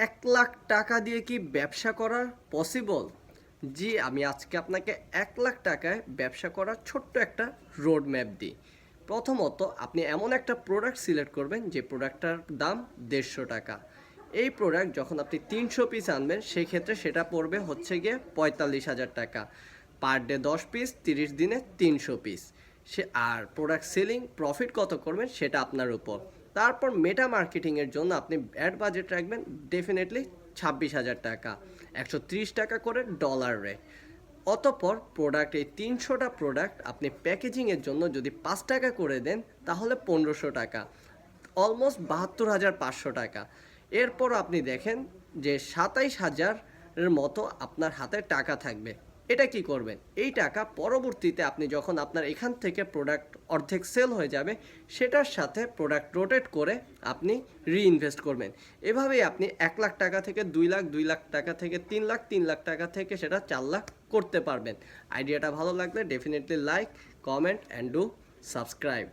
1,00,000 দিয়ে কি ব্যবসা করা পসিবল? জি, আমি আজকে আপনাকে 1,00,000 টাকায় ব্যবসা করার ছোট্ট একটা রোড ম্যাপ দিই। প্রথমত আপনি এমন একটা প্রোডাক্ট সিলেক্ট করবেন যে প্রোডাক্টটার দাম ৳150। এই প্রোডাক্ট যখন আপনি ৩০০ পিস আনবেন সেক্ষেত্রে সেটা পড়বে হচ্ছে গিয়ে ৳৪৫,০০০। পার ডে ১০ পিস, ৩০ দিনে ৩০০ পিস। আর প্রোডাক্ট সেলিং প্রফিট কত করবেন সেটা আপনার উপর। তারপর মেটা মার্কেটিংয়ের জন্য আপনি অ্যাড বাজেট রাখবেন ডেফিনেটলি ৳২৬,০০০, ৳১৩০ করে ডলার রেট। অতঃপর প্রোডাক্ট এই ৩০০টা প্রোডাক্ট আপনি প্যাকেজিংয়ের জন্য যদি ৳৫ করে দেন তাহলে ৳১৫০০, অলমোস্ট ৳৭২,৫০০। এরপর আপনি দেখেন যে ২৭,০০০-এর মতো আপনার হাতে টাকা থাকবে। এটা কি করবেন? এই টাকা পরবর্তীতে আপনি যখন আপনার এখান থেকে প্রোডাক্ট অর্ধেক সেল হয়ে যাবে সেটার সাথে প্রোডাক্ট রোটেট করে আপনি রিইনভেস্ট করবেন। এভাবেই আপনি ৳১,০০,০০০ থেকে ৳২,০০,০০০, ৳২,০০,০০০ থেকে ৳৩,০০,০০০, ৳৩,০০,০০০ থেকে সেটা ৳৪,০০,০০০ করতে পারবেন। আইডিয়াটা ভালো লাগলে definitely like, comment and do subscribe.